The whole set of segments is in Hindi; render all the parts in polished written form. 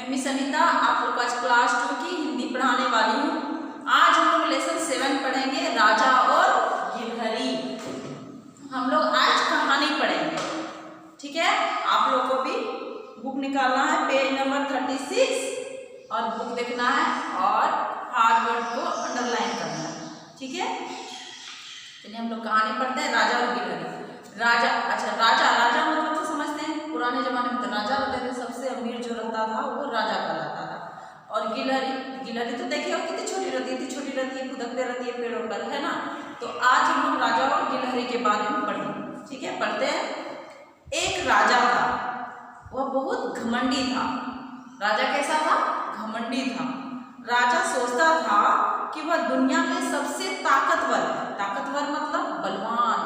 मैं मिस अनीता आप लोग आज क्लास 2 की हिंदी पढ़ाने वाली हूँ। आज हम लोग लेसन 7 पढ़ेंगे, राजा और गिलहरी। हम लोग आज कहानी पढ़ेंगे, ठीक है। आप लोग को भी बुक निकालना है, पेज नंबर 36 और बुक देखना है और हार्ड वर्ड को अंडरलाइन करना है, ठीक है। चलिए हम लोग कहानी पढ़ते हैं, राजा और गिलहरी। राजा, अच्छा राजा मतलब तो समझते हैं, पुराने जमाने में तो राजा होते थे, सबसे अमीर जो रहता था वो राजा कहलाता था। और गिलहरी तो देखिए और कितनी छोटी रहती है, फुदकते रहती है पेड़ों पर, है ना। तो आज हम लोग राजा और गिलहरी के बारे में पढ़ेंगे, ठीक है। पढ़ते हैं। एक राजा था, वह बहुत घमंडी था। राजा कैसा था? घमंडी था। राजा सोचता था कि वह दुनिया में सबसे ताकतवर मतलब बलवान,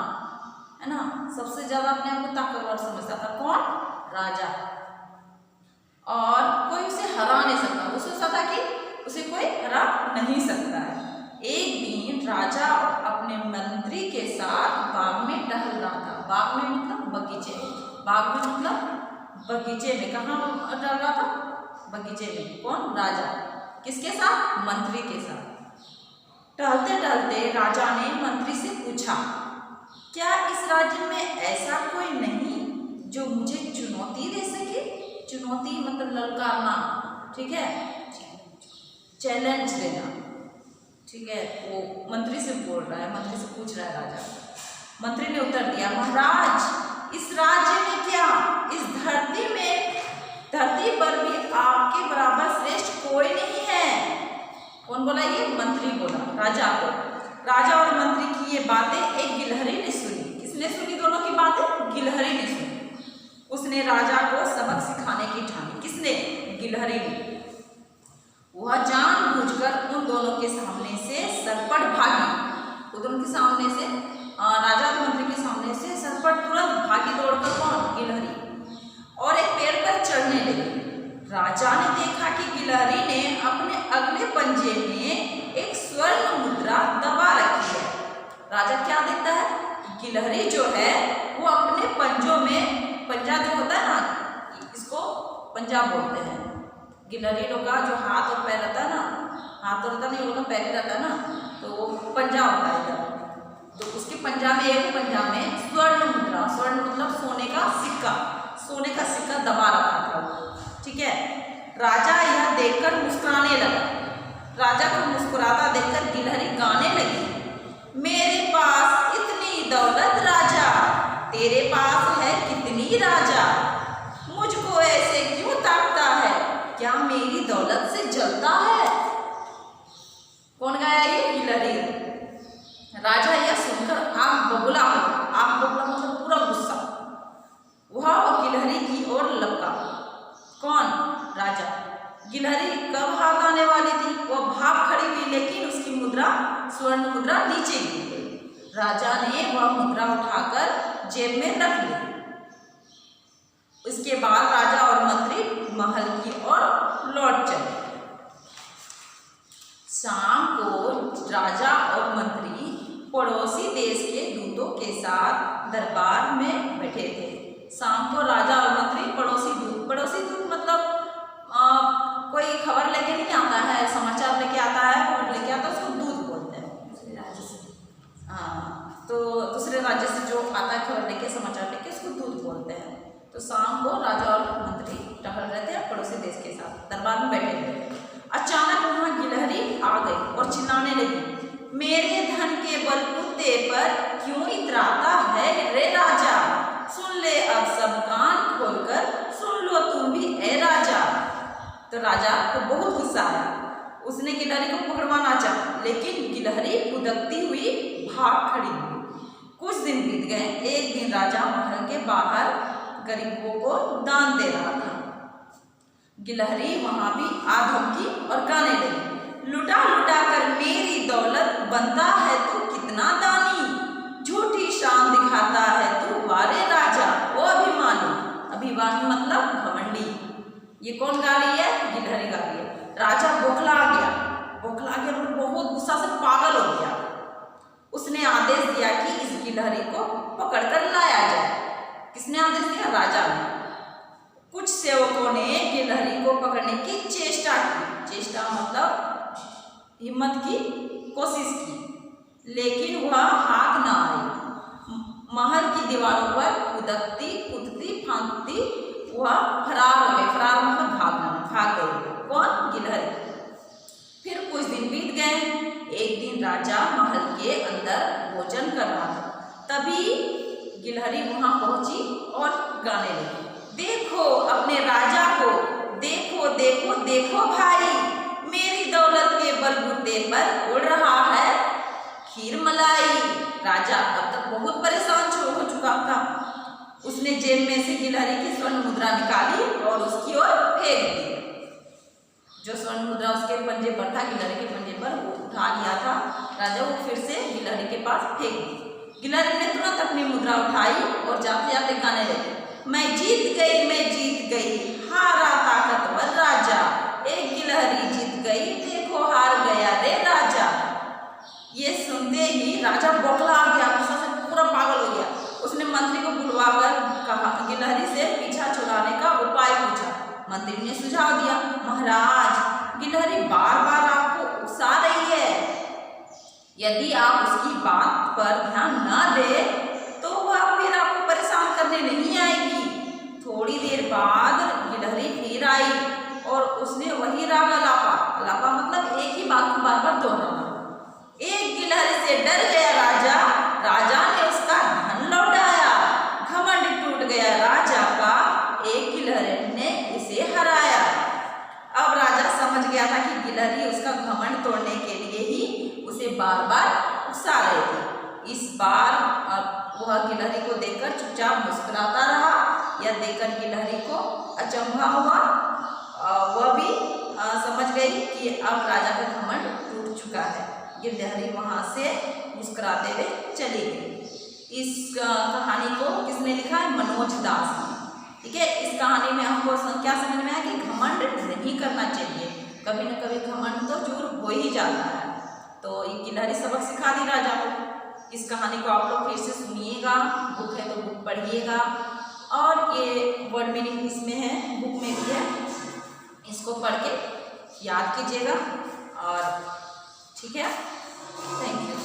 है ना, सबसे ज्यादा अपने आप को ताकतवर समझता था। कौन? राजा। और कोई उसे हरा नहीं सकता, वो सोचता था कि उसे कोई हरा नहीं सकता है। एक दिन राजा अपने मंत्री के साथ बाग में टहल रहा था। बाग में मतलब बगीचे, बाग में मतलब बगीचे में। कहाँ टहल रहा था? बगीचे में। कौन? राजा। किसके साथ? मंत्री के साथ। टहलते टहलते राजा ने मंत्री से पूछा, क्या इस राज्य में ऐसा कोई नहीं जो मुझे चुनौती दे सके? चुनौती मतलब ललकारना, ठीक है, चैलेंज देना, ठीक है। वो मंत्री से बोल रहा है, मंत्री से पूछ रहा है राजा। मंत्री ने उत्तर दिया, महाराज, इस राज्य में क्या, इस धरती पर भी आपके बराबर श्रेष्ठ कोई नहीं है। कौन बोला? ये मंत्री बोला राजा को। राजा और मंत्री की ये बातें एक गिलहरी ने सुनी। किसने सुनी दोनों की बातें? गिलहरी ने सुनी। उसने राजा को सबक सिखाने की ठानी। किसने? गिलहरी ने। वह जानबूझकर उन दोनों के सामने से सरपट भागी। उन दोनों के सामने से, राजा और मंत्री के सामने से सरपट तुरंत भागी दौड़कर। कौन? गिलहरी। और एक पेड़ पर चढ़ने लगी। राजा ने देखा कि गिलहरी ने अपने अगले पंजे में एक स्वर्ण मुद्रा दबा रखी है। राजा क्या देखता है? गिलहरी जो है वो अपने पंजों में, पंजा जो होता है ना, इसको पंजा बोलते हैं। गिलहरी लोग का जो हाथ और पैर रहता है ना, हाथ तो रहता नहीं, लोग का पैर ही रहता है ना, तो वो पंजा होता है इधर। तो उसके पंजा में, एक पंजा में स्वर्ण मुद्रा, स्वर्ण मतलब सोने का सिक्का, सोने का सिक्का दबा रखा था, ठीक है। राजा यह देखकर मुस्कुराने लगा। राजा को मुस्कुराता देखकर गिलहरी गाने लगी, मेरे पास इतनी दौलत राजा, तेरे पास है कितनी राजा, मुझको ऐसे क्यों ताकता है, क्या मेरी दौलत से जलता है? कौन गाया ये? गिलहरी। राजा यह सुनकर आग बबूला हो, आग बबूला मतलब पूरा गुस्सा, वह गिलहरी की ओर लपका। कौन? राजा। गिलहरी कब हाथ आने वाली थी, वह भाग खड़ी हुई, लेकिन उसकी मुद्रा, स्वर्ण मुद्रा नीचे गिर गई। राजा ने वह मुद्रा उठाकर जेब में रख ली। इसके बाद राजा और मंत्री महल की ओर लौट चले। शाम को राजा और मंत्री पड़ोसी देश के दूतों के साथ दरबार में बैठे थे। शाम को राजा और मंत्री पड़ोसी दूत मतलब कोई खबर लेके नहीं आता है, समाचार लेके आता है, खबर लेके आता है, उसको दूत बोलते हैं। दूसरे राज्य से, हाँ, तो दूसरे राज्य से जो आता है खबर लेके, समाचार लेके, उसको दूत बोलते हैं। तो शाम को राजा और मंत्री टहल रहे थे पड़ोसी देश के साथ, दरबार में बैठे थे। अचानक वहां गिलहरी आ गई और चिल्लाने लगी, मेरे धन के बलबूते पर क्यों इतराता है रे राजा, सुन ले अब सब कान खोलकर सुन लो तुम भी ए राजा। तो राजा को बहुत गुस्सा आया, उसने गिलहरी को पकड़वाना चाहा, लेकिन गिलहरी उदकती हुई भाग खड़ी हुई। कुछ दिन बीत गए। एक दिन राजा महल के बाहर गरीबों को दान दे रहा था। गिलहरी वहां भी आ धमकी और गाने लगी, लुटा लुटा कर मेरी दौलत बनता है तू कितना दानी, झूठी शान दिखाता है तू वारे राजा ओ अभिमानी। अभिमानी मतलब घमंडी। ये कौन गा रही है? गिलहरी गा रही है। राजा बौखला गया और बहुत गुस्सा से पागल हो गया। उसने आदेश दिया कि इस गिलहरी को पकड़कर लाया जाए। किसने आदेश दिया? राजा ने। कुछ सेवकों ने गिलहरी को पकड़ने की चेष्टा की। चेष्टा मतलब हिम्मत की कोशिश की, लेकिन वह हाथ न आई। महल की दीवारों पर कूदती कूदती फांदती वह फरार हो गई। फरार मतलब भागना, भाग गई। कौन? गिलहरी। फिर कुछ दिन बीत गए। एक दिन राजा महल के अंदर भोजन कर रहा था। तभी गिलहरी वहां पहुंची और गाने लगी, देखो अपने राजा को, देखो देखो देखो भाई, मेरी दौलत के बलबूते पर उड़ रहा है खीर मलाई। राजा अब तक बहुत परेशान हो चुका था। उसने जेब में से गिलहरी की स्वर्ण मुद्रा निकाली और उसकी ओर फेंक दी। जो स्वर्ण मुद्रा उसके पंजे पर था, गिलहरी के पंजे पर, वो उठा लिया था राजा। वो फिर से गिलहरी के पास फेंक दी। गिलहरी ने तुरंत अपनी मुद्रा उठाई और जाते जाते गाने लगी, मैं जीत गई, मैं जीत गई, हारा ताकतवर राजा। एक गिलहरी जीत गई, देखो हार गया रे राजा। ये सुनते ही राजा बौखला गया, गुस्सा से पूरा पागल हो गया। उसने मंत्री को बुलवाकर कहा, गिलहरी से पीछा छुड़ाने का उपाय पूछा। मंत्री ने सुझाव दिया, महाराज गिलहरी बार बार आपको उकसा रही है, यदि आप उसकी बात पर ध्यान न दे तो वह फिर आपको परेशान करने नहीं आएगी। थोड़ी देर बाद गिलहरी फिर आई और उसने वही राग अलापा। अलापा मतलब एक ही बात को बार बार दोहराना। एक गिलहरी से डर गया राजा, राजा ने उसका धन लौटाया। घमंड टूट गया राजा का, एक गिलहरी ने उसे हराया। अब राजा समझ गया था कि गिलहरी उसका घमंड तोड़ने के लिए ही उसे बार बार उकसा रही थी। इस बार वह गिलहरी को देखकर चुपचाप मुस्कुराता रहा। यह देखकर गिलहरी को अचंभा हुआ। वह भी समझ गई कि अब राजा का घमंड टूट चुका है। गिलहरी वहां से मुस्कुराते हुए चली गई। इस कहानी को किसने लिखा है? मनोज दास ने। ठीक है, इस कहानी में हमको क्या समझ में आया कि घमंड नहीं करना चाहिए। कभी न कभी घमंड तो चूर हो ही जाता है। तो ये गिलहरी सबक सिखा दी राजा को। इस कहानी को आप लोग फिर से सुनिएगा, बुक है तो बुक पढ़िएगा, और ये वर्ड मीनिंग इसमें है, बुक में भी है। इसको पढ़ के याद कीजिएगा। और ठीक है, थैंक यू।